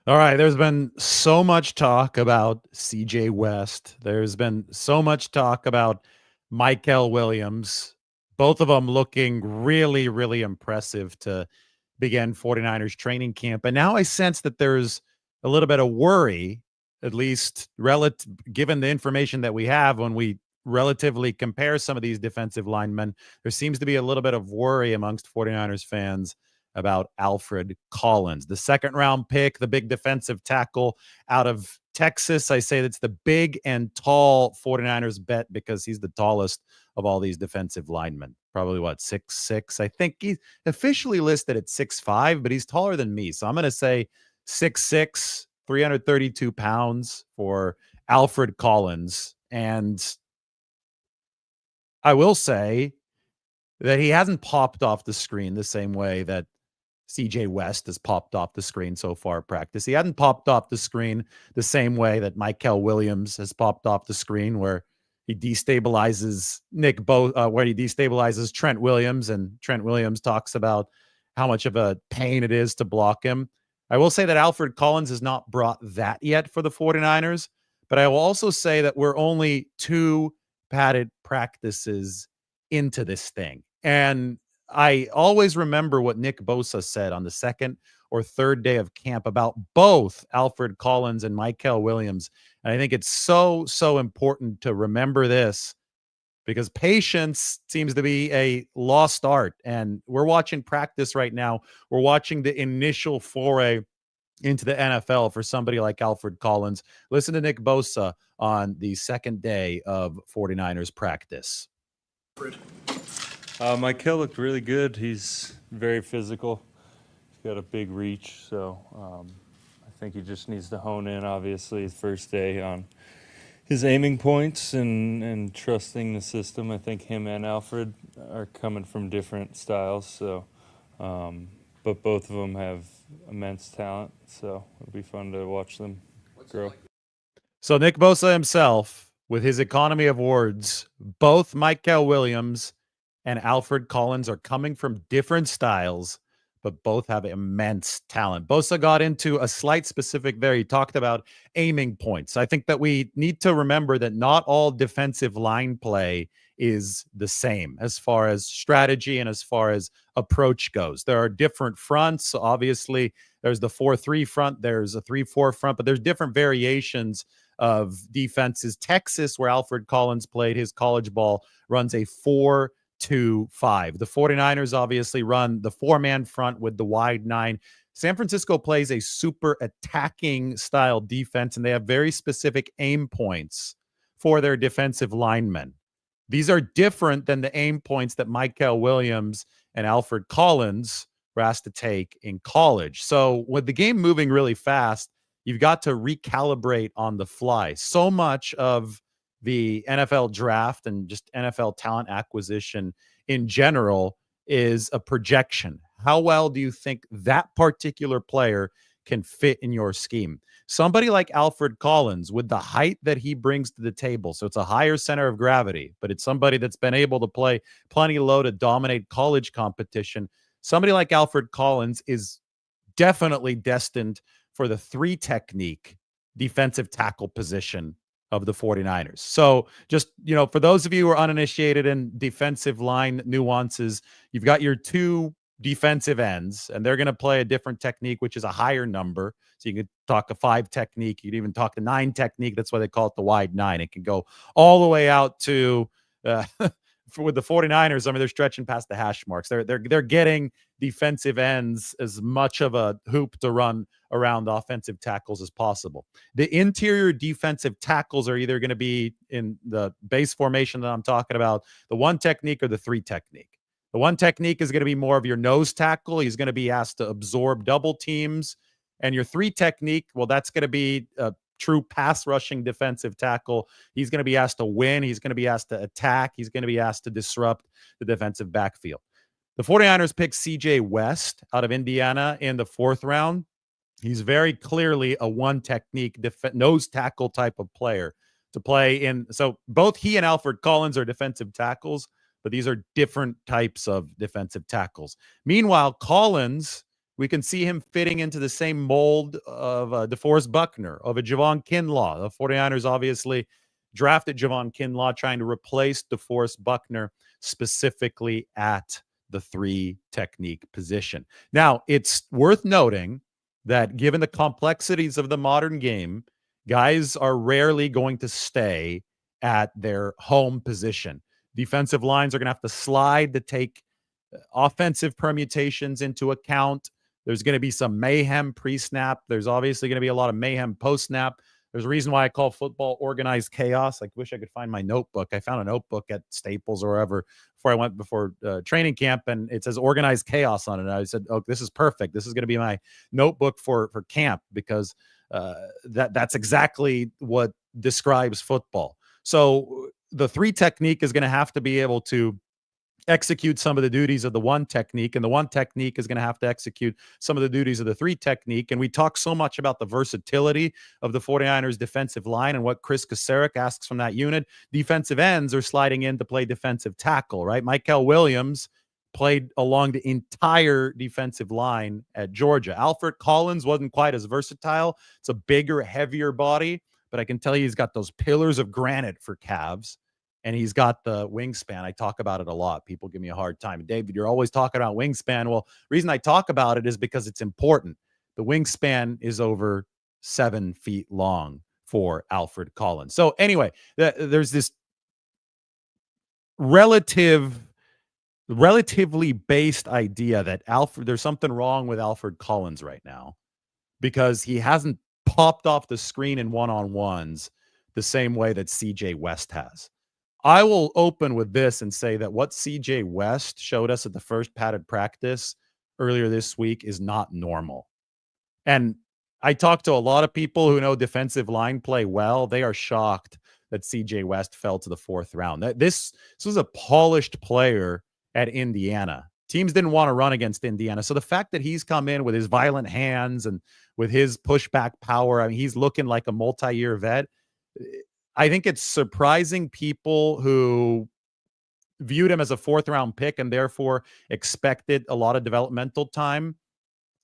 All right, there's been so much talk about CJ West. There's been so much talk about Michael Williams. Both of them looking really, really impressive to begin 49ers training camp. And now I sense that there's a little bit of worry, at least relative given the information that we have when we relatively compare some of these defensive linemen. There seems to be a little bit of worry amongst 49ers fans about Alfred Collins, the second round pick, the big defensive tackle out of Texas. I say that's the big and tall 49ers bet because he's the tallest of all these defensive linemen. Probably what, 6'6"? I think he's officially listed at 6'5", but he's taller than me. So I'm going to say 6'6", 332 pounds for Alfred Collins. And I will say that he hasn't popped off the screen the same way that CJ West has popped off the screen so far at practice. He hadn't popped off the screen the same way that Michael Williams has popped off the screen, where he destabilizes where he destabilizes Trent Williams, and Trent Williams talks about how much of a pain it is to block him. I will say that Alfred Collins has not brought that yet for the 49ers, but I will also say that we're only 2 padded practices into this thing. And I always remember what Nick Bosa said on the second or third day of camp about both Alfred Collins and Michael Williams. And I think it's so, so important to remember this because patience seems to be a lost art. And we're watching practice right now. We're watching the initial foray into the NFL for somebody like Alfred Collins. Listen to Nick Bosa on the second day of 49ers practice. Michael looked really good. He's very physical. He's got a big reach, so I think he just needs to hone in, obviously, his first day on his aiming points and trusting the system. I think him and Alfred are coming from different styles, so but both of them have immense talent, so it'll be fun to watch them grow. So Nick Bosa himself, with his economy of words, both Michael Williams and Alfred Collins are coming from different styles, but both have immense talent. Bosa got into a slight specific there. He talked about aiming points. I think that we need to remember that not all defensive line play is the same as far as strategy and as far as approach goes. There are different fronts. Obviously, there's the 4-3 front, there's a 3-4 front, but there's different variations of defenses. Texas, where Alfred Collins played his college ball, runs a 4-2-5. The 49ers obviously run the 4-man front with the wide 9. San Francisco plays a super attacking style defense, and they have very specific aim points for their defensive linemen. These are different than the aim points that Michael Williams and Alfred Collins were asked to take in college. So with the game moving really fast, you've got to recalibrate on the fly. So much of the NFL draft and just NFL talent acquisition in general is a projection. How well do you think that particular player can fit in your scheme? Somebody like Alfred Collins, with the height that he brings to the table, so it's a higher center of gravity, but it's somebody that's been able to play plenty low to dominate college competition. Somebody like Alfred Collins is definitely destined for the 3 technique defensive tackle position of the 49ers. So just, for those of you who are uninitiated in defensive line nuances, you've got your 2 defensive ends, and they're going to play a different technique, which is a higher number. So you could talk a 5 technique. You could even talk the 9 technique. That's why they call it the wide 9. It can go all the way out to with the 49ers. I mean, they're stretching past the hash marks. They're getting defensive ends as much of a hoop to run around the offensive tackles as possible. The interior defensive tackles are either going to be in the base formation that I'm talking about, the 1 technique or the 3 technique. The 1 technique is going to be more of your nose tackle. He's going to be asked to absorb double teams. And your 3 technique, well, that's going to be a true pass rushing defensive tackle. He's going to be asked to win. He's going to be asked to attack. He's going to be asked to disrupt the defensive backfield. The 49ers picked CJ West out of Indiana in the 4th round. He's very clearly a 1 technique nose tackle type of player to play in. So both he and Alfred Collins are defensive tackles, but these are different types of defensive tackles. Meanwhile, Collins, We can see him fitting into the same mold of DeForest Buckner, of a Javon Kinlaw. The 49ers obviously drafted Javon Kinlaw trying to replace DeForest Buckner specifically at the 3 technique position. Now, it's worth noting that given the complexities of the modern game, guys are rarely going to stay at their home position. Defensive lines are going to have to slide to take offensive permutations into account. There's going to be some mayhem pre-snap. There's obviously going to be a lot of mayhem post-snap. There's a reason why I call football organized chaos. I wish I could find my notebook. I found a notebook at Staples or wherever before training camp, and it says organized chaos on it. And I said, oh, this is perfect. This is going to be my notebook for camp, because that's exactly what describes football. So the 3 technique is going to have to be able to execute some of the duties of the 1 technique, and the 1 technique is going to have to execute some of the duties of the 3 technique. And we talk so much about the versatility of the 49ers defensive line and what Chris Kasarik asks from that unit. Defensive ends are sliding in to play defensive tackle, right? Michael Williams played along the entire defensive line at Georgia. Alfred Collins wasn't quite as versatile. It's a bigger, heavier body, but I can tell you he's got those pillars of granite for calves. And he's got the wingspan. I talk about it a lot. People give me a hard time. David, you're always talking about wingspan. Well, the reason I talk about it is because it's important. The wingspan is over 7 feet long for Alfred Collins. So anyway, there's this relatively based idea that there's something wrong with Alfred Collins right now, because he hasn't popped off the screen in one-on-ones the same way that CJ West has. I will open with this and say that what CJ West showed us at the first padded practice earlier this week is not normal. And I talked to a lot of people who know defensive line play well. They are shocked that CJ West fell to the 4th round. This was a polished player at Indiana. Teams didn't want to run against Indiana. So the fact that he's come in with his violent hands and with his pushback power, I mean, he's looking like a multi-year vet. I think it's surprising people who viewed him as a 4th round pick and therefore expected a lot of developmental time.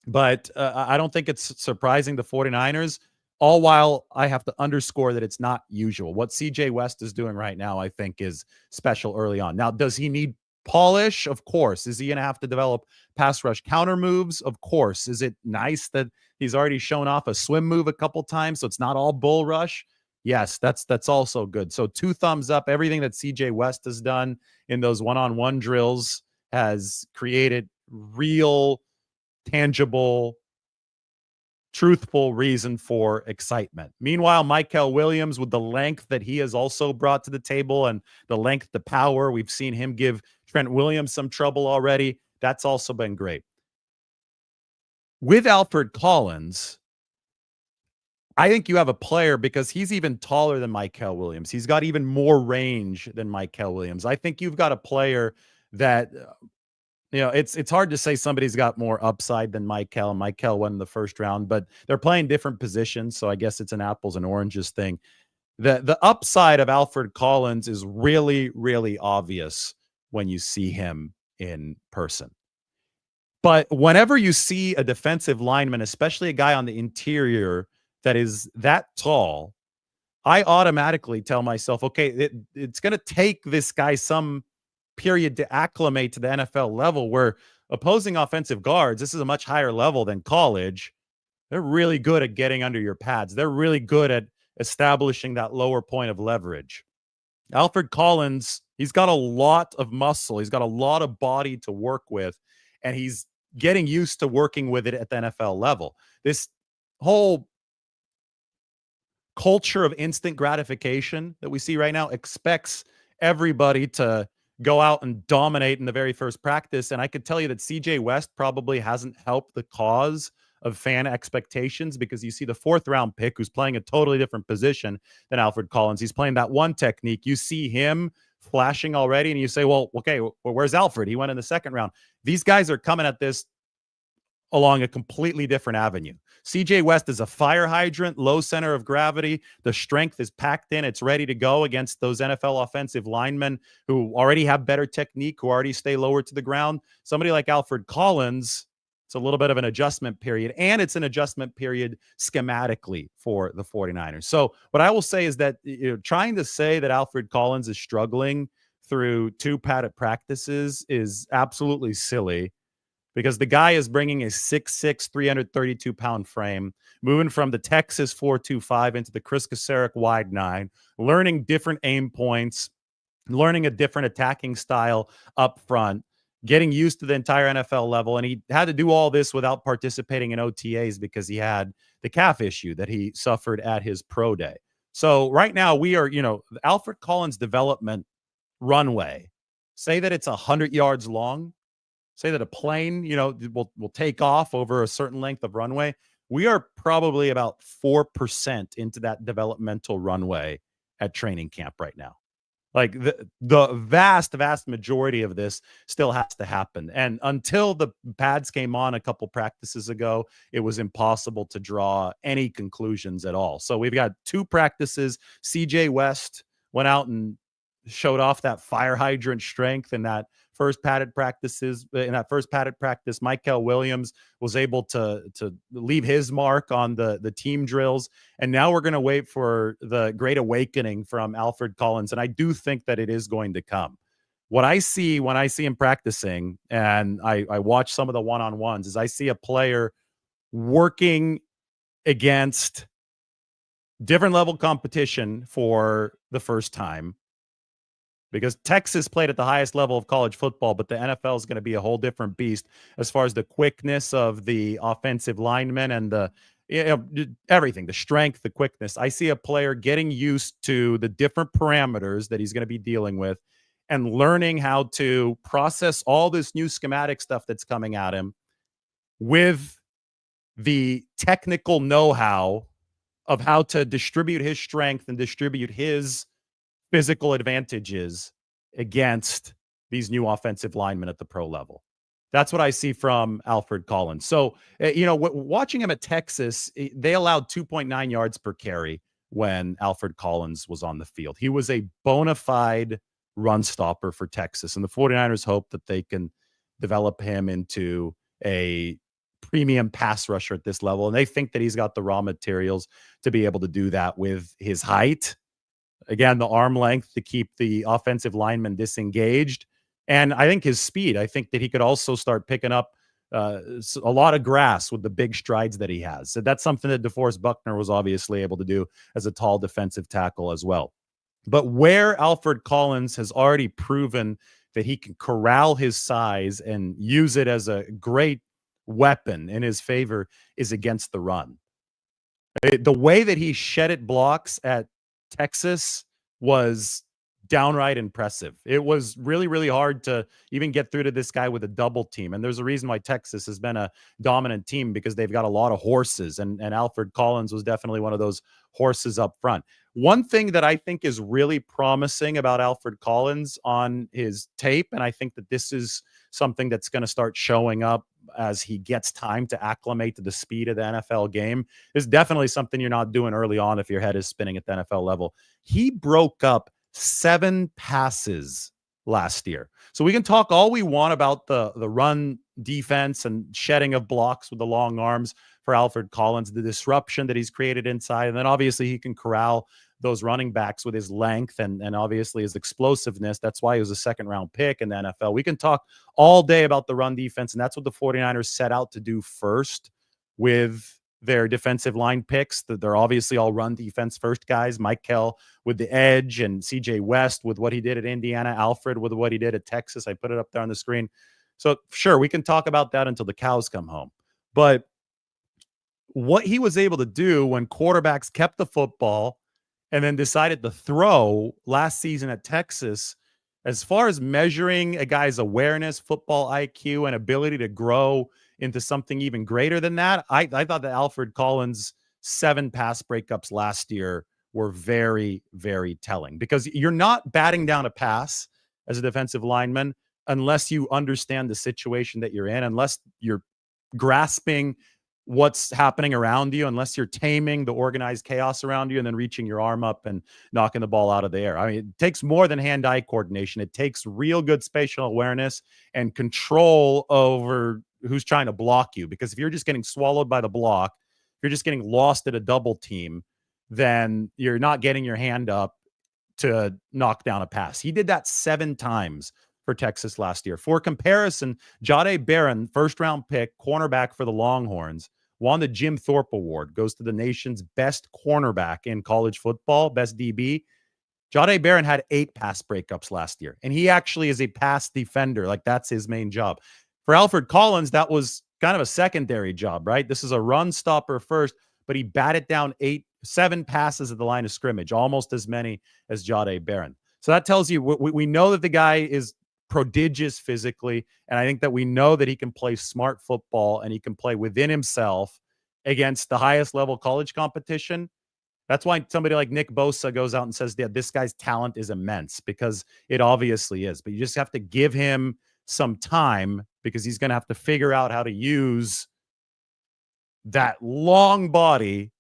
But I don't think it's surprising the 49ers, all while I have to underscore that it's not usual. What CJ West is doing right now, I think, is special early on. Now, does he need polish? Of course. Is he going to have to develop pass rush counter moves? Of course. Is it nice that he's already shown off a swim move a couple times, so it's not all bull rush? Yes, that's also good. So 2 thumbs up. Everything that CJ West has done in those one-on-one drills has created real, tangible, truthful reason for excitement. Meanwhile, Michael Williams, with the length that he has also brought to the table and the length, the power, we've seen him give Trent Williams some trouble already. That's also been great. With Alfred Collins, I think you have a player, because he's even taller than Michael Williams. He's got even more range than Michael Williams. I think you've got a player that, it's hard to say somebody's got more upside than Michael. Michael won in the 1st round, but they're playing different positions. So I guess it's an apples and oranges thing. The upside of Alfred Collins is really, really obvious when you see him in person. But whenever you see a defensive lineman, especially a guy on the interior that is that tall, I automatically tell myself, okay, it's going to take this guy some period to acclimate to the NFL level, where opposing offensive guards, this is a much higher level than college. They're really good at getting under your pads. They're really good at establishing that lower point of leverage. Alfred Collins, he's got a lot of muscle. He's got a lot of body to work with, and he's getting used to working with it at the NFL level. This whole culture of instant gratification that we see right now expects everybody to go out and dominate in the very first practice. And I could tell you that CJ West probably hasn't helped the cause of fan expectations, because you see the 4th round pick who's playing a totally different position than Alfred Collins. He's playing that 1 technique. You see him flashing already, and you say, well, okay, where's Alfred? He went in the 2nd round. These guys are coming at this along a completely different avenue. CJ West is a fire hydrant, low center of gravity. The strength is packed in. It's ready to go against those NFL offensive linemen who already have better technique, who already stay lower to the ground. Somebody like Alfred Collins, It's a little bit of an adjustment period, and it's an adjustment period schematically for the 49ers. So what I will say is that, trying to say that Alfred Collins is struggling through 2 padded practices is absolutely silly, because the guy is bringing a 6'6", 332-pound frame, moving from the Texas 4.25 into the Chris Kocurek wide 9, learning different aim points, learning a different attacking style up front, getting used to the entire NFL level. And he had to do all this without participating in OTAs because he had the calf issue that he suffered at his pro day. So right now we are, Alfred Collins' development runway, say that it's 100 yards long, say that a plane, will take off over a certain length of runway. We are probably about 4% into that developmental runway at training camp right now. Like the vast majority of this still has to happen. And until the pads came on a couple practices ago, it was impossible to draw any conclusions at all. So we've got 2 practices. CJ West went out and showed off that fire hydrant strength in that first padded practice. Michael Williams was able to leave his mark on the team drills. And now we're going to wait for the great awakening from Alfred Collins. And I do think that it is going to come. What I see when I see him practicing, and I watch some of the one-on-ones, is I see a player working against different level competition for the first time, because Texas played at the highest level of college football, but the NFL is going to be a whole different beast as far as the quickness of the offensive linemen and the everything, the strength, the quickness. I see a player getting used to the different parameters that he's going to be dealing with and learning how to process all this new schematic stuff that's coming at him with the technical know-how of how to distribute his strength and distribute his physical advantages against these new offensive linemen at the pro level. That's what I see from Alfred Collins. So, watching him at Texas, they allowed 2.9 yards per carry when Alfred Collins was on the field. He was a bona fide run stopper for Texas, and the 49ers hope that they can develop him into a premium pass rusher at this level. And they think that he's got the raw materials to be able to do that with his height. Again, the arm length to keep the offensive lineman disengaged. And I think his speed, I think that he could also start picking up a lot of grass with the big strides that he has. So that's something that DeForest Buckner was obviously able to do as a tall defensive tackle as well. But where Alfred Collins has already proven that he can corral his size and use it as a great weapon in his favor is against the run. The way that he shedded blocks at Texas was downright impressive. It was really, really hard to even get through to this guy with a double team. And there's a reason why Texas has been a dominant team, because they've got a lot of horses. And Alfred Collins was definitely one of those horses up front. One thing that I think is really promising about Alfred Collins on his tape, and I think that this is something that's going to start showing up as he gets time to acclimate to the speed of the NFL game, is definitely something you're not doing early on if your head is spinning at the NFL level. He broke up 7 passes last year. So we can talk all we want about the run defense and shedding of blocks with the long arms for Alfred Collins, the disruption that he's created inside. And then obviously he can corral those running backs with his length and obviously his explosiveness. That's why he was a second-round pick in the NFL. We can talk all day about the run defense, and that's what the 49ers set out to do first with their defensive line picks. They're obviously all run defense first guys. Mike Kell with the edge, and CJ West with what he did at Indiana, Alfred with what he did at Texas. I put it up there on the screen. So sure, we can talk about that until the cows come home. But what he was able to do when quarterbacks kept the football and then decided to throw last season at Texas, as far as measuring a guy's awareness, football IQ, and ability to grow into something even greater than that, I thought that Alfred Collins' 7 pass breakups last year were very, very telling, because you're not batting down a pass as a defensive lineman unless you understand the situation that you're in, unless you're grasping what's happening around you, unless you're taming the organized chaos around you and then reaching your arm up and knocking the ball out of the air. I mean, it takes more than hand-eye coordination. It takes real good spatial awareness and control over who's trying to block you. Because if you're just getting swallowed by the block, if you're just getting lost at a double team, then you're not getting your hand up to knock down a pass. He did that 7 times for Texas last year. For comparison, Jahdae Barron, first-round pick, cornerback for the Longhorns, won the Jim Thorpe Award, goes to the nation's best cornerback in college football, best DB. Jahdae Barron had 8 pass breakups last year, and he actually is a pass defender. Like, that's his main job. For Alfred Collins, that was kind of a secondary job, right? This is a run stopper first, but he batted down 7 passes at the line of scrimmage, almost as many as Jahdae Barron. So that tells you we know that the guy is prodigious physically, and I think that we know that he can play smart football and he can play within himself against the highest level college competition. That's why somebody like Nick Bosa goes out and says, yeah, this guy's talent is immense, because it obviously is. But you just have to give him some time, because he's going to have to figure out how to use that long body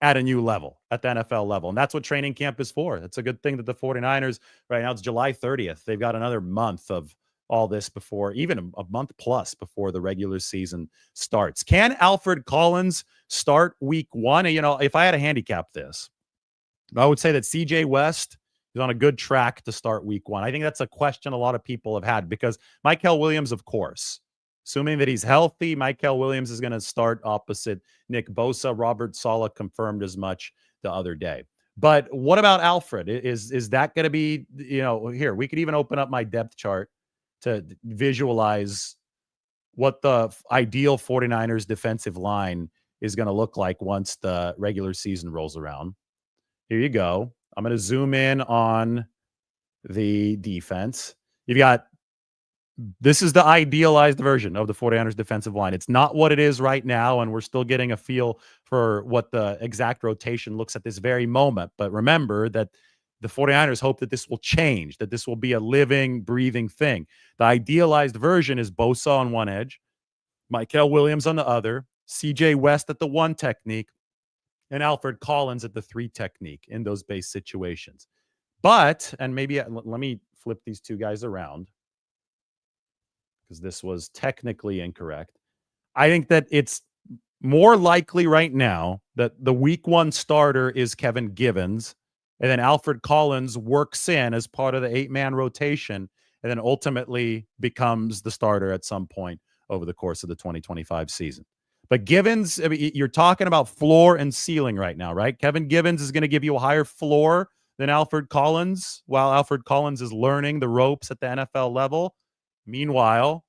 at a new level, at the NFL level. And that's what training camp is for. It's a good thing that the 49ers, right now it's July 30th. They've got another month of all this before, even a month plus before the regular season starts. Can Alfred Collins start week 1? You know, if I had to handicap this, I would say that CJ West is on a good track to start week 1. I think that's a question a lot of people have had, because Mykel Williams, of course, assuming that he's healthy, Mykel Williams is going to start opposite Nick Bosa. Robert Saleh confirmed as much the other day. But what about Alfred? Is that going to be, you know, here, we could even open up my depth chart to visualize what the ideal 49ers defensive line is going to look like once the regular season rolls around. Here you go. I'm going to zoom in on the defense. You've got, this is the idealized version of the 49ers defensive line. It's not what it is right now, and we're still getting a feel for what the exact rotation looks at this very moment. But remember that the 49ers hope that this will change, that this will be a living, breathing thing. The idealized version is Bosa on one edge, Mykel Williams on the other, CJ West at the 1 technique, and Alfred Collins at the 3 technique in those base situations. But, and maybe let me flip these 2 guys around, because this was technically incorrect. I think that it's more likely right now that the week 1 starter is Kevin Givens, and then Alfred Collins works in as part of the 8-man rotation, and then ultimately becomes the starter at some point over the course of the 2025 season. But Givens, I mean, you're talking about floor and ceiling right now, right? Kevin Givens is going to give you a higher floor than Alfred Collins, while Alfred Collins is learning the ropes at the NFL level. Meanwhile,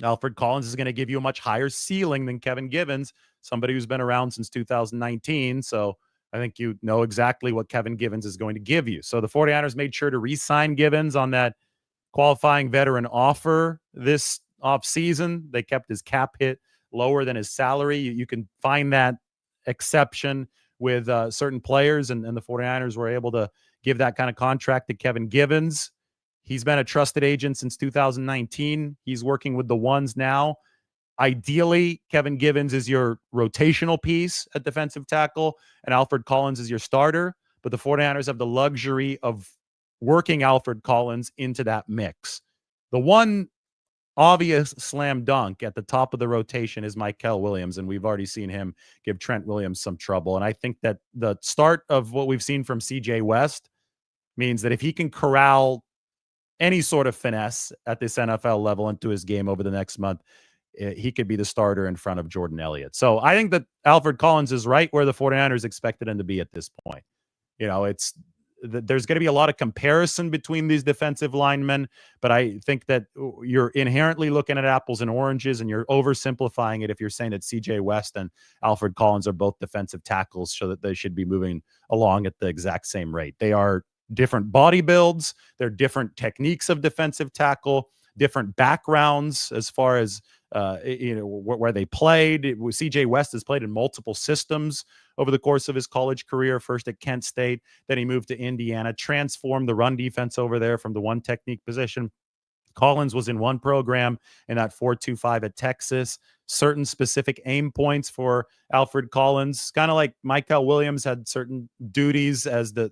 Alfred Collins is going to give you a much higher ceiling than Kevin Givens, somebody who's been around since 2019. So I think you know exactly what Kevin Givens is going to give you. So the 49ers made sure to re-sign Givens on that qualifying veteran offer this offseason. They kept his cap hit lower than his salary. You can find that exception with certain players, and the 49ers were able to give that kind of contract to Kevin Givens. He's been a trusted agent since 2019. He's working with the ones now. Ideally, Kevin Givens is your rotational piece at defensive tackle, and Alfred Collins is your starter. But the 49ers have the luxury of working Alfred Collins into that mix. The one obvious slam dunk at the top of the rotation is Mykel Williams, and we've already seen him give Trent Williams some trouble. And I think that the start of what we've seen from CJ West means that if he can corral any sort of finesse at this NFL level into his game over the next month, he could be the starter in front of Jordan Elliott. So I think that Alfred Collins is right where the 49ers expected him to be at this point. You know, there's going to be a lot of comparison between these defensive linemen, but I think that you're inherently looking at apples and oranges, and you're oversimplifying it if you're saying that CJ West and Alfred Collins are both defensive tackles, so that they should be moving along at the exact same rate. They are different body builds. They're different techniques of defensive tackle, different backgrounds as far as where they played. CJ West has played in multiple systems over the course of his college career, first at Kent State, then he moved to Indiana, transformed the run defense over there from the 1 technique position. Collins was in one program in that 4-2-5 at Texas. Certain specific aim points for Alfred Collins, kind of like Mykel Williams had certain duties as the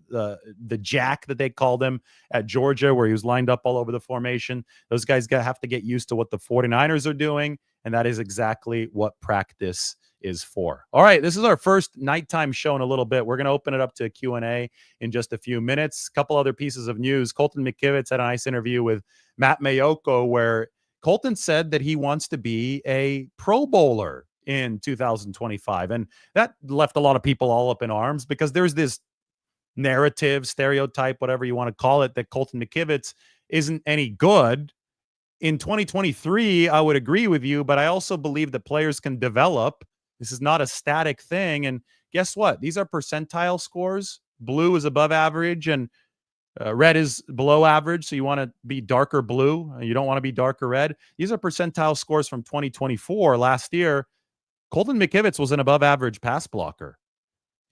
jack that they called him at Georgia, where he was lined up all over the formation. Those guys have to get used to what the 49ers are doing, and that is exactly what practice is for. All right, this is our first nighttime show in a little bit. We're going to open it up to Q&A in just a few minutes. A couple other pieces of news. Colton McKivitz had a nice interview with Matt Mayoko where Colton said that he wants to be a Pro Bowler in 2025. And that left a lot of people all up in arms because there's this narrative, stereotype, whatever you want to call it, that Colton McKivitz isn't any good. In 2023, I would agree with you, but I also believe that players can develop. This is not a static thing. And guess what? These are percentile scores. Blue is above average and red is below average. So you want to be darker blue. You don't want to be darker red. These are percentile scores from 2024. Last year, Colton McKivitz was an above average pass blocker.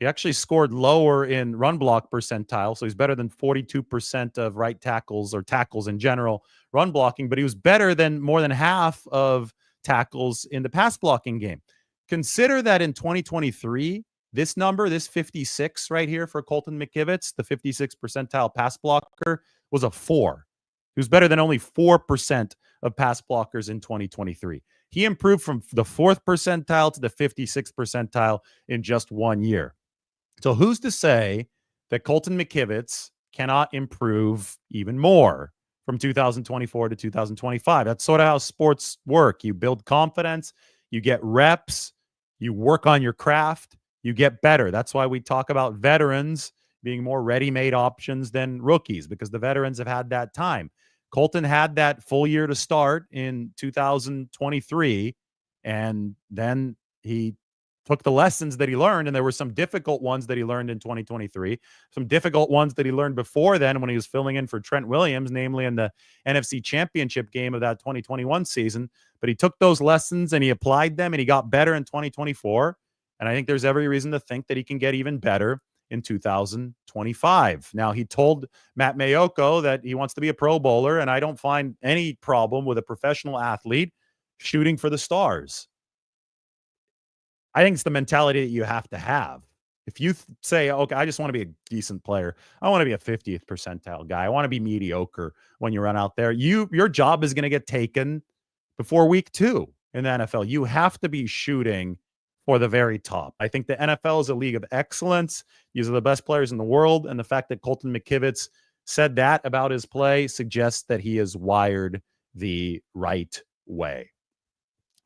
He actually scored lower in run block percentile. So he's better than 42% of right tackles or tackles in general run blocking, but he was better than more than half of tackles in the pass blocking game. Consider that in 2023, this number, this 56 right here for Colton McKivitz, the 56 percentile pass blocker, was a 4. He was better than only 4% of pass blockers in 2023. He improved from the 4th percentile to the 56th percentile in just 1 year. So who's to say that Colton McKivitz cannot improve even more from 2024 to 2025? That's sort of how sports work. You build confidence, you get reps, you work on your craft, you get better. That's why we talk about veterans being more ready-made options than rookies, because the veterans have had that time. Colton had that full year to start in 2023, and then he took the lessons that he learned, and there were some difficult ones that he learned in 2023, some difficult ones that he learned before then when he was filling in for Trent Williams, namely in the NFC Championship game of that 2021 season. But he took those lessons and he applied them, and he got better in 2024. And I think there's every reason to think that he can get even better in 2025. Now, he told Matt Mayoko that he wants to be a Pro Bowler, and I don't find any problem with a professional athlete shooting for the stars. I think it's the mentality that you have to have. If you say, okay, I just want to be a decent player. I want to be a 50th percentile guy. I want to be mediocre when you run out there. Your job is going to get taken before week 2 in the NFL. You have to be shooting for the very top. I think the NFL is a league of excellence. These are the best players in the world. And the fact that Colton McKivitz said that about his play suggests that he is wired the right way.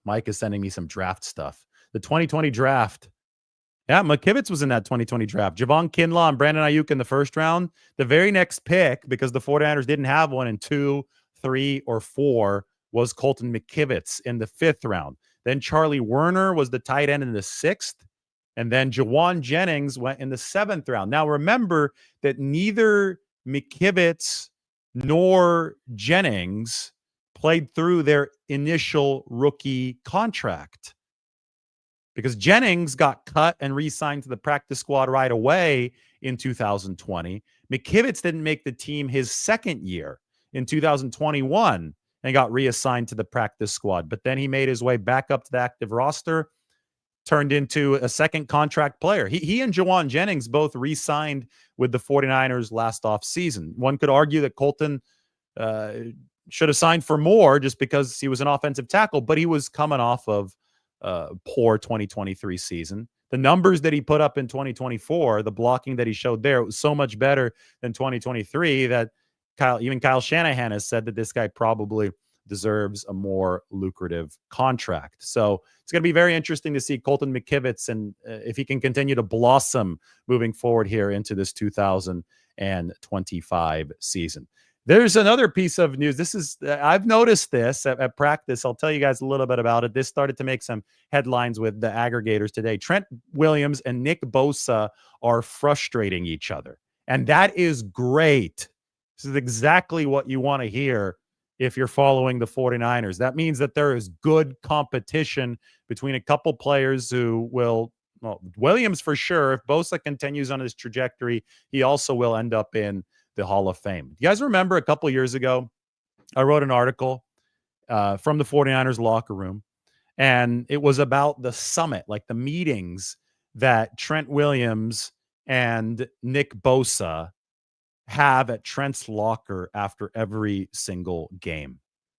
Mike is sending me some draft stuff. The 2020 draft. Yeah, McKivitz was in that 2020 draft. Javon Kinlaw and Brandon Ayuk in the first round. The very next pick, because the 49ers didn't have one in 2, 3, or 4, was Colton McKivitz in the 5th round. Then Charlie Werner was the tight end in the 6th. And then Jawan Jennings went in the 7th round. Now, remember that neither McKivitz nor Jennings played through their initial rookie contract, because Jennings got cut and re-signed to the practice squad right away in 2020. McKivitz didn't make the team his second year in 2021 and got reassigned to the practice squad. But then he made his way back up to the active roster, turned into a second contract player. He and Jawan Jennings both re-signed with the 49ers last offseason. One could argue that Colton should have signed for more just because he was an offensive tackle, but he was coming off of poor 2023 season. The numbers that he put up in 2024, the blocking that he showed there, it was so much better than 2023 that even Kyle Shanahan has said that this guy probably deserves a more lucrative contract. So it's going to be very interesting to see Colton McKivitz and if he can continue to blossom moving forward here into this 2025 season. There's another piece of news. I've noticed this at practice. I'll tell you guys a little bit about it. This started to make some headlines with the aggregators today. Trent Williams and Nick Bosa are frustrating each other. And that is great. This is exactly what you want to hear if you're following the 49ers. That means that there is good competition between a couple players who will, Williams for sure. If Bosa continues on his trajectory, he also will end up in the Hall of Fame. You guys remember a couple years ago, I wrote an article from the 49ers locker room, and it was about the summit, like the meetings that Trent Williams and Nick Bosa have at Trent's locker after every single game.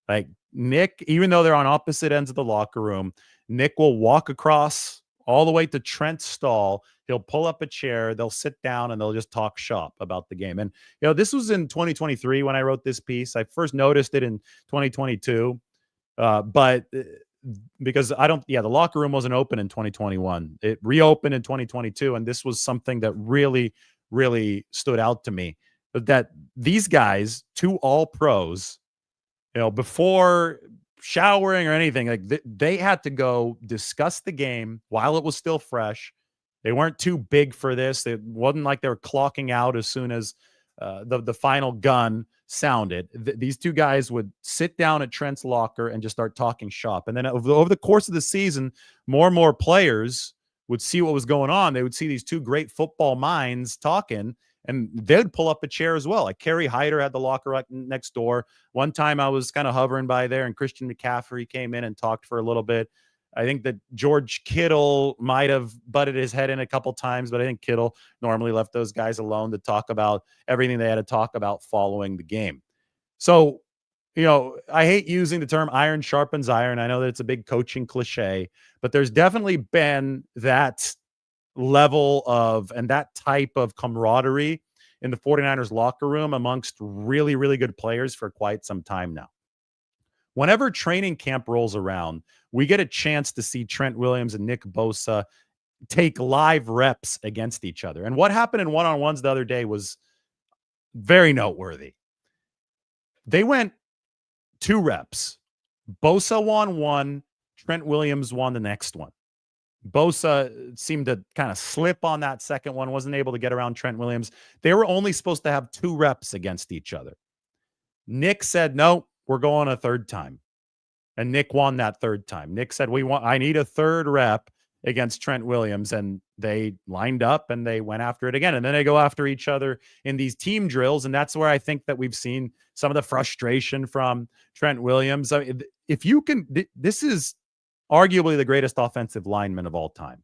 Like, Nick, even though they're on opposite ends of the locker room, Nick will walk across all the way to Trent's stall. He'll pull up a chair, they'll sit down, and they'll just talk shop about the game. And, this was in 2023 when I wrote this piece. I first noticed it in 2022, but because the locker room wasn't open in 2021. It reopened in 2022, and this was something that really, really stood out to me. That these guys, two all pros, before showering or anything, like they had to go discuss the game while it was still fresh. They weren't too big for this. It wasn't like they were clocking out as soon as the final gun sounded. These two guys would sit down at Trent's locker and just start talking shop. And then over the course of the season, more and more players would see what was going on. They would see these two great football minds talking, and they'd pull up a chair as well. Like Kerry Hyder had the locker right next door. One time I was kind of hovering by there, and Christian McCaffrey came in and talked for a little bit. I think that George Kittle might have butted his head in a couple times, but I think Kittle normally left those guys alone to talk about everything they had to talk about following the game. So, I hate using the term iron sharpens iron. I know that it's a big coaching cliche, but there's definitely been that level of and that type of camaraderie in the 49ers locker room amongst really, really good players for quite some time now. Whenever training camp rolls around, we get a chance to see Trent Williams and Nick Bosa take live reps against each other. And what happened in one-on-ones the other day was very noteworthy. They went 2 reps. Bosa won one, Trent Williams won the next one. Bosa seemed to kind of slip on that second one, wasn't able to get around Trent Williams. They were only supposed to have 2 reps against each other. Nick said, no, we're going a third time. And Nick won that third time. Nick said, I need a third rep against Trent Williams. And they lined up and they went after it again. And then they go after each other in these team drills. And that's where I think that we've seen some of the frustration from Trent Williams. I mean, this is arguably the greatest offensive lineman of all time.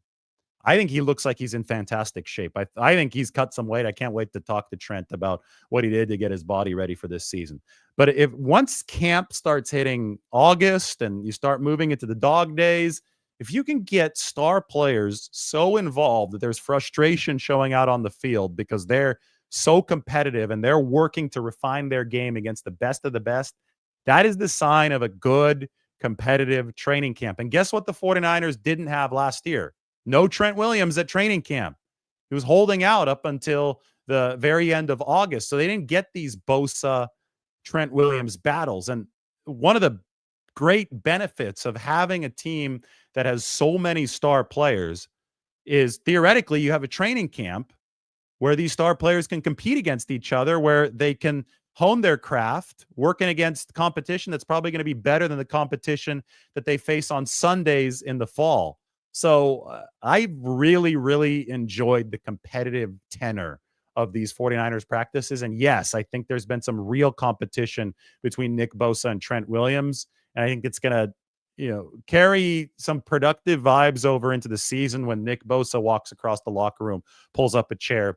I think he looks like he's in fantastic shape. I think he's cut some weight. I can't wait to talk to Trent about what he did to get his body ready for this season. But if once camp starts hitting August and you start moving into the dog days, if you can get star players so involved that there's frustration showing out on the field because they're so competitive and they're working to refine their game against the best of the best, that is the sign of a good competitive training camp. And guess what the 49ers didn't have last year? No Trent Williams at training camp. He was holding out up until the very end of August. So they didn't get these Bosa, Trent Williams battles. And one of the great benefits of having a team that has so many star players is theoretically you have a training camp where these star players can compete against each other, where they can hone their craft, working against competition that's probably going to be better than the competition that they face on Sundays in the fall. So I really, really enjoyed the competitive tenor of these 49ers practices. And yes, I think there's been some real competition between Nick Bosa and Trent Williams. And I think it's going to, carry some productive vibes over into the season when Nick Bosa walks across the locker room, pulls up a chair,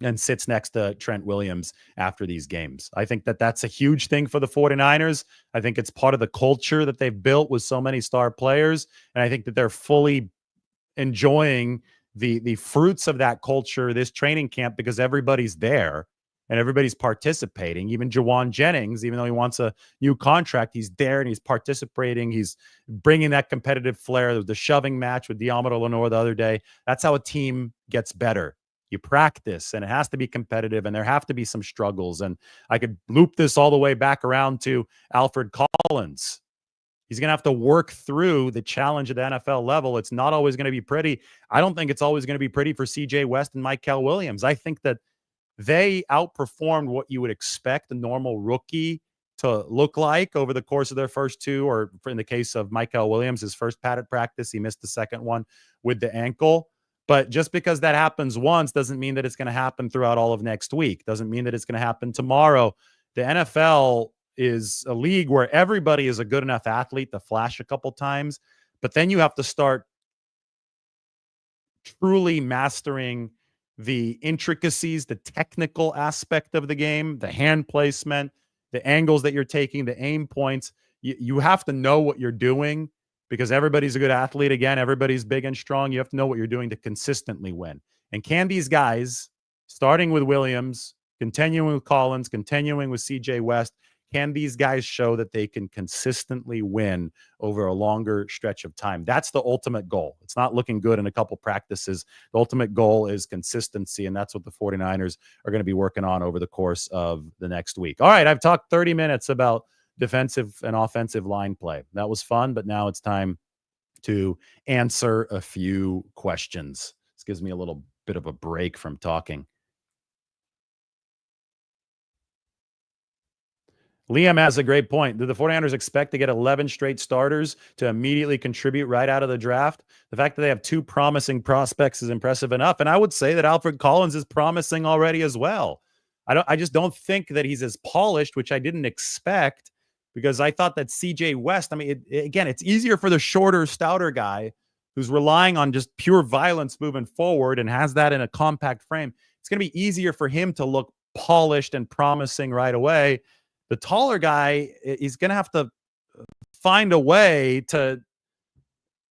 and sits next to Trent Williams after these games. I think that that's a huge thing for the 49ers. I think it's part of the culture that they've built with so many star players. And I think that they're fully enjoying the fruits of that culture this training camp because everybody's there and everybody's participating. Even Jawan Jennings, even though he wants a new contract, he's there and he's participating. He's bringing that competitive flair. There was the shoving match with Diamondo Lenore the other day. That's how a team gets better. You practice, and it has to be competitive, and there have to be some struggles. And I could loop this all the way back around to Alfred Collins. He's going to have to work through the challenge at the NFL level. It's not always going to be pretty. I don't think it's always going to be pretty for CJ West and Michael Williams. I think that they outperformed what you would expect a normal rookie to look like over the course of their first 2, or in the case of Michael Williams, his first padded practice, he missed the second one with the ankle. But just because that happens once doesn't mean that it's going to happen throughout all of next week. Doesn't mean that it's going to happen tomorrow. The NFL is a league where everybody is a good enough athlete to flash a couple times, but then you have to start truly mastering the intricacies, the technical aspect of the game, the hand placement, the angles that you're taking, the aim points. You have to know what you're doing because everybody's a good athlete. Again, everybody's big and strong. You have to know what you're doing to consistently win. And can these guys, starting with Williams, continuing with Collins, continuing with CJ West, can these guys show that they can consistently win over a longer stretch of time? That's the ultimate goal. It's not looking good in a couple practices. The ultimate goal is consistency, and that's what the 49ers are going to be working on over the course of the next week. All right, I've talked 30 minutes about defensive and offensive line play. That was fun, but now it's time to answer a few questions. This gives me a little bit of a break from talking. Liam has a great point. Do the 49ers expect to get 11 straight starters to immediately contribute right out of the draft? The fact that they have 2 promising prospects is impressive enough. And I would say that Alfred Collins is promising already as well. I just don't think that he's as polished, which I didn't expect, because I thought that CJ West, I mean, again, it's easier for the shorter, stouter guy who's relying on just pure violence moving forward and has that in a compact frame. It's going to be easier for him to look polished and promising right away. The taller guy, he's going to have to find a way to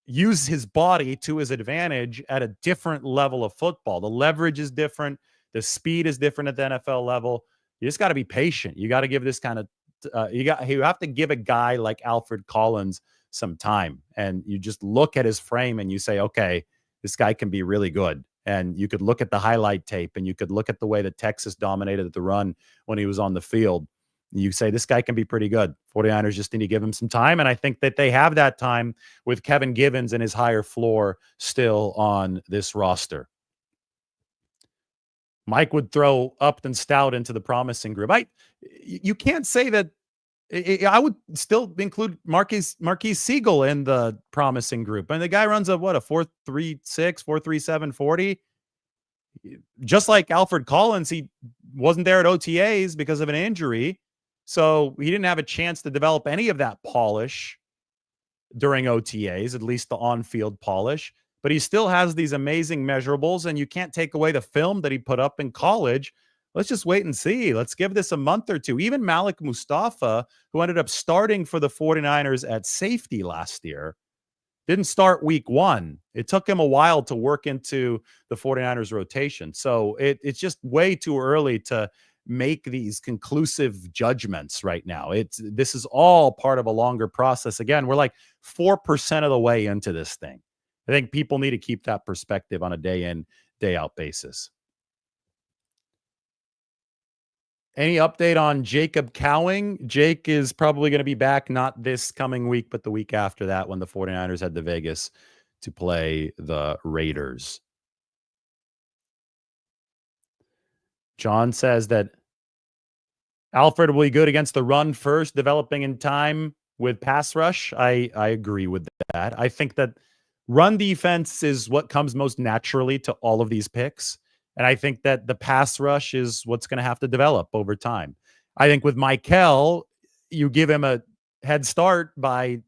use his body to his advantage at a different level of football. The leverage is different. The speed is different at the NFL level. You just got to be patient. You got to give this kind of you have to give a guy like Alfred Collins some time, and you just look at his frame and you say, okay, this guy can be really good. And you could look at the highlight tape and you could look at the way that Texas dominated the run when he was on the field. You say this guy can be pretty good. 49ers just need to give him some time. And I think that they have that time with Kevin Givens and his higher floor still on this roster. Mike would throw Upton Stout into the promising group. You can't say that. I would still include Marquise Siegel in the promising group. And the guy runs a 4.36, 4.37 40. Just like Alfred Collins, he wasn't there at OTAs because of an injury. So he didn't have a chance to develop any of that polish during OTAs, at least the on-field polish. But he still has these amazing measurables, and you can't take away the film that he put up in college. Let's just wait and see. Let's give this a month or two. Even Malik Mustafa, who ended up starting for the 49ers at safety last year, didn't start week 1. It took him a while to work into the 49ers rotation. So it's just way too early to make these conclusive judgments right now. This is all part of a longer process. Again, we're like 4% of the way into this thing. I think people need to keep that perspective on a day in, day out basis. Any update on Jacob Cowing? Jake is probably going to be back not this coming week, but the week after that when the 49ers head to Vegas to play the Raiders. John says that Alfred will be good against the run first, developing in time with pass rush. I agree with that. I think that run defense is what comes most naturally to all of these picks. And I think that the pass rush is what's going to have to develop over time. I think with Michael, you give him a head start by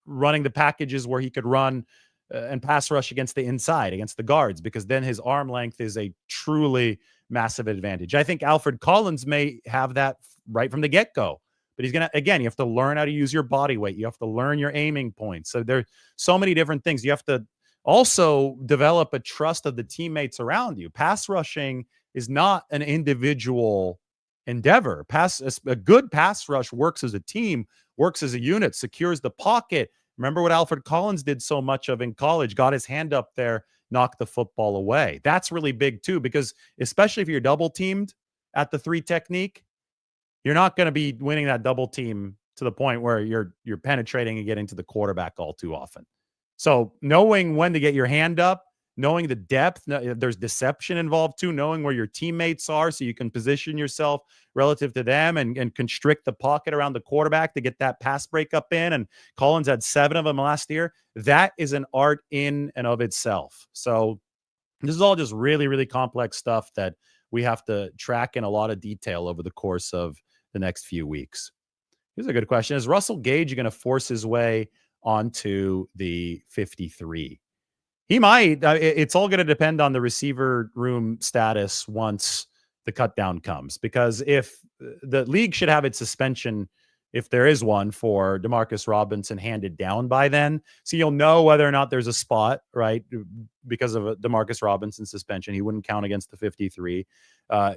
running the packages where he could run and pass rush against the inside, against the guards, because then his arm length is a truly massive advantage. I think Alfred Collins may have that right from the get-go. But he's going to, again, you have to learn how to use your body weight. You have to learn your aiming points. So there's so many different things. You have to also develop a trust of the teammates around you. Pass rushing is not an individual endeavor. A good pass rush works as a team, works as a unit, secures the pocket. Remember what Alfred Collins did so much of in college, got his hand up there, knocked the football away. That's really big too, because especially if you're double teamed at the 3 technique, you're not going to be winning that double team to the point where you're penetrating and getting to the quarterback all too often. So knowing when to get your hand up, knowing the depth, there's deception involved too, knowing where your teammates are so you can position yourself relative to them and constrict the pocket around the quarterback to get that pass breakup in. And Collins had 7 of them last year. That is an art in and of itself. So this is all just really, really complex stuff that we have to track in a lot of detail over the course of the next few weeks. Here's a good question. Is Russell Gage going to force his way onto the 53? He might. It's all going to depend on the receiver room status once the cut down comes, because if the league should have its suspension if there is one for Demarcus Robinson handed down by then. So you'll know whether or not there's a spot, right? Because of a Demarcus Robinson suspension. He wouldn't count against the 53.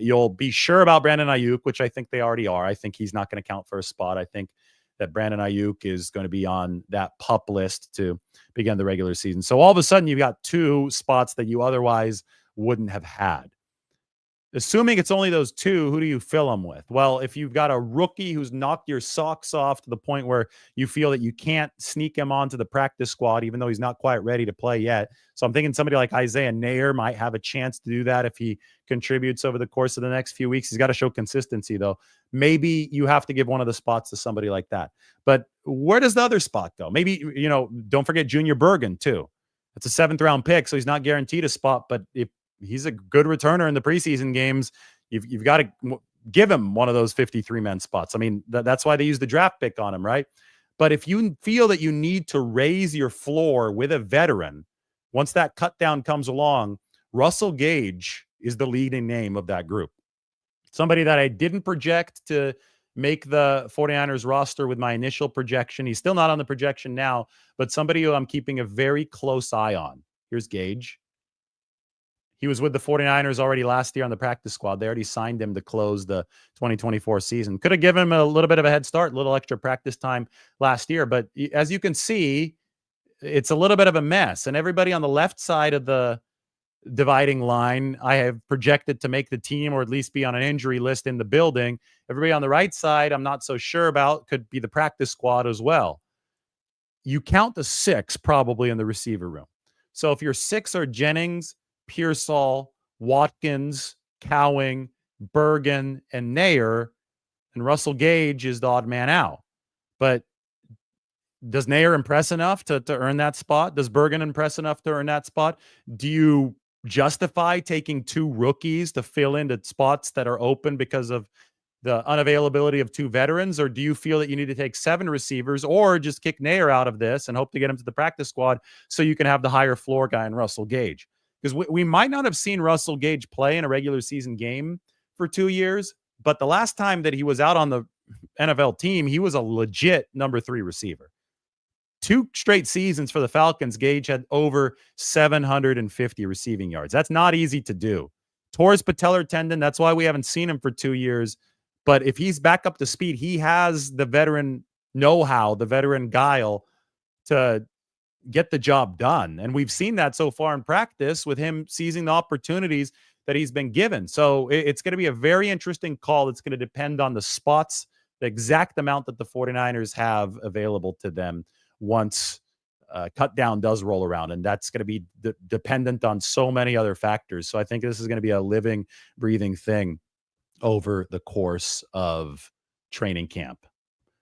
You'll be sure about Brandon Ayuk, which I think they already are. I think he's not going to count for a spot. I think that Brandon Ayuk is going to be on that PUP list to begin the regular season. So all of a sudden, you've got 2 spots that you otherwise wouldn't have had. Assuming it's only those 2, who do you fill them with? Well, if you've got a rookie who's knocked your socks off to the point where you feel that you can't sneak him onto the practice squad, even though he's not quite ready to play yet. So I'm thinking somebody like Isaiah Nair might have a chance to do that if he contributes over the course of the next few weeks. He's got to show consistency, though. Maybe you have to give one of the spots to somebody like that. But where does the other spot go? Maybe, don't forget Junior Bergen, too. It's a 7th-round pick, so he's not guaranteed a spot. But if he's a good returner in the preseason games, you've got to give him one of those 53-man spots. I mean, that's why they use the draft pick on him, right? But if you feel that you need to raise your floor with a veteran, once that cut down comes along, Russell Gage is the leading name of that group. Somebody that I didn't project to make the 49ers roster with my initial projection. He's still not on the projection now, but somebody who I'm keeping a very close eye on. Here's Gage. He was with the 49ers already last year on the practice squad. They already signed him to close the 2024 season. Could have given him a little bit of a head start, a little extra practice time last year. But as you can see, it's a little bit of a mess. And everybody on the left side of the dividing line, I have projected to make the team or at least be on an injury list in the building. Everybody on the right side, I'm not so sure about, could be the practice squad as well. You count the 6 probably in the receiver room. So if your 6 are Jennings, Pearsall, Watkins, Cowing, Bergen, and Nair, and Russell Gage is the odd man out. But does Nair impress enough to earn that spot? Does Bergen impress enough to earn that spot? Do you justify taking 2 rookies to fill into spots that are open because of the unavailability of 2 veterans? Or do you feel that you need to take 7 receivers or just kick Nair out of this and hope to get him to the practice squad so you can have the higher floor guy in Russell Gage? Because we might not have seen Russell Gage play in a regular season game for 2 years, but the last time that he was out on the NFL team, he was a legit number 3 receiver. 2 straight seasons for the Falcons, Gage had over 750 receiving yards. That's not easy to do. Tore his patellar tendon. That's why we haven't seen him for 2 years. But if he's back up to speed, he has the veteran know-how, the veteran guile to get the job done. And we've seen that so far in practice with him seizing the opportunities that he's been given. So it's going to be a very interesting call. It's going to depend on the spots, the exact amount that the 49ers have available to them once cut down does roll around. And that's going to be dependent on so many other factors. So I think this is going to be a living, breathing thing over the course of training camp.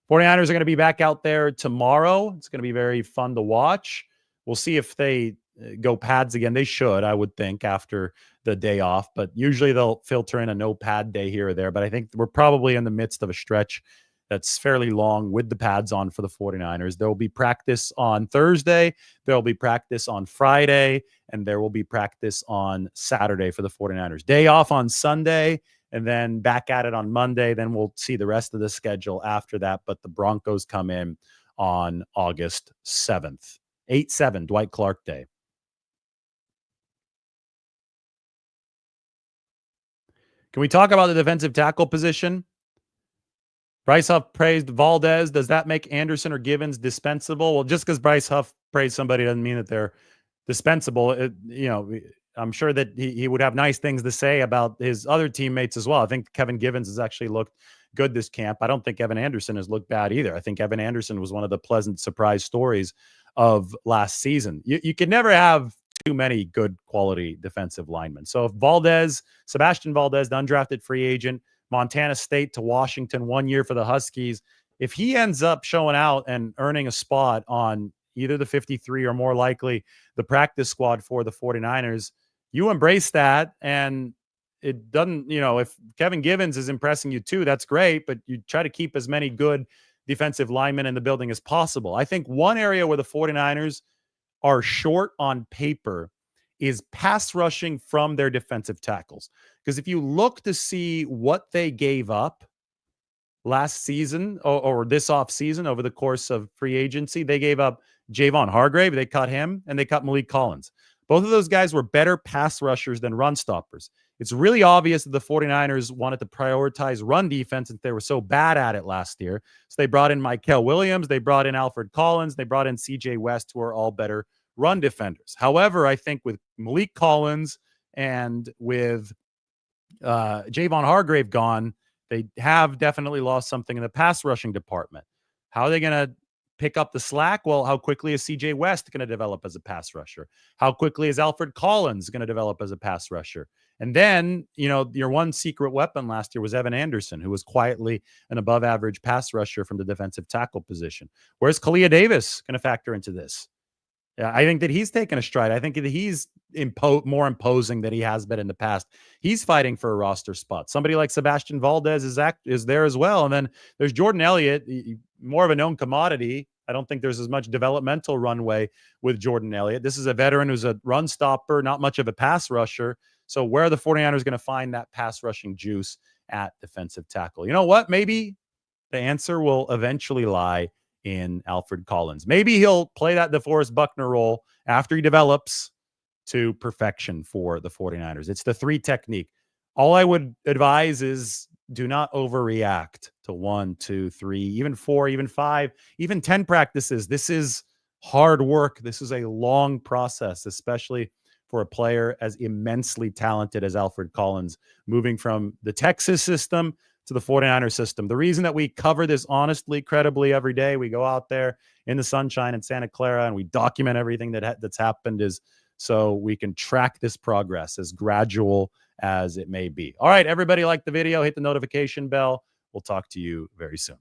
49ers are going to be back out there tomorrow. It's going to be very fun to watch. We'll see if they go pads again. They should, I would think, after the day off. But usually they'll filter in a no pad day here or there. But I think we're probably in the midst of a stretch that's fairly long with the pads on for the 49ers. There will be practice on Thursday. There will be practice on Friday. And there will be practice on Saturday for the 49ers. Day off on Sunday. And then back at it on Monday. Then we'll see the rest of the schedule after that. But the Broncos come in on August 7th. 8-7, Dwight Clark Day. Can we talk about the defensive tackle position? Bryce Huff praised Valdez. Does that make Anderson or Givens dispensable? Well, just because Bryce Huff praised somebody doesn't mean that they're dispensable. I'm sure that he would have nice things to say about his other teammates as well. I think Kevin Givens has actually looked good this camp. I don't think Evan Anderson has looked bad either. I think Evan Anderson was one of the pleasant surprise stories of last season. You can never have too many good quality defensive linemen. So if Sebastian Valdez, the undrafted free agent, Montana State to Washington 1 year for the Huskies, if he ends up showing out and earning a spot on either the 53 or more likely the practice squad for the 49ers, you embrace that. And it doesn't, if Kevin Givens is impressing you too, that's great, but you try to keep as many good defensive linemen in the building as possible. I think one area where the 49ers are short on paper is pass rushing from their defensive tackles. Because if you look to see what they gave up last season or this offseason over the course of free agency. They gave up Javon Hargrave. They cut him, and they cut Malik Collins. Both of those guys were better pass rushers than run stoppers. It's really obvious that the 49ers wanted to prioritize run defense since they were so bad at it last year. So they brought in Michael Williams. They brought in Alfred Collins. They brought in CJ West, who are all better run defenders. However, I think with Malik Collins and with Javon Hargrave gone, they have definitely lost something in the pass rushing department. How are they going to pick up the slack? Well, how quickly is CJ West going to develop as a pass rusher? How quickly is Alfred Collins going to develop as a pass rusher? And then, your one secret weapon last year was Evan Anderson, who was quietly an above average pass rusher from the defensive tackle position. Where's Kalia Davis going to factor into this? Yeah, I think that he's taken a stride. I think that he's more imposing than he has been in the past. He's fighting for a roster spot. Somebody like Sebastian Valdez is there as well. And then there's Jordan Elliott, more of a known commodity. I don't think there's as much developmental runway with Jordan Elliott. This is a veteran who's a run stopper, not much of a pass rusher. So where are the 49ers going to find that pass rushing juice at defensive tackle? You know what? Maybe the answer will eventually lie in Alfred Collins. Maybe he'll play that DeForest Buckner role after he develops to perfection for the 49ers. It's the 3 technique. All I would advise is do not overreact to 1, 2, 3, even 4, even 5, even 10 practices. This is hard work. This is a long process, especially for a player as immensely talented as Alfred Collins, moving from the Texas system to the 49ers system. The reason that we cover this honestly, credibly every day, we go out there in the sunshine in Santa Clara and we document everything that's happened, is so we can track this progress as gradual as it may be. All right, everybody, like the video, hit the notification bell. We'll talk to you very soon.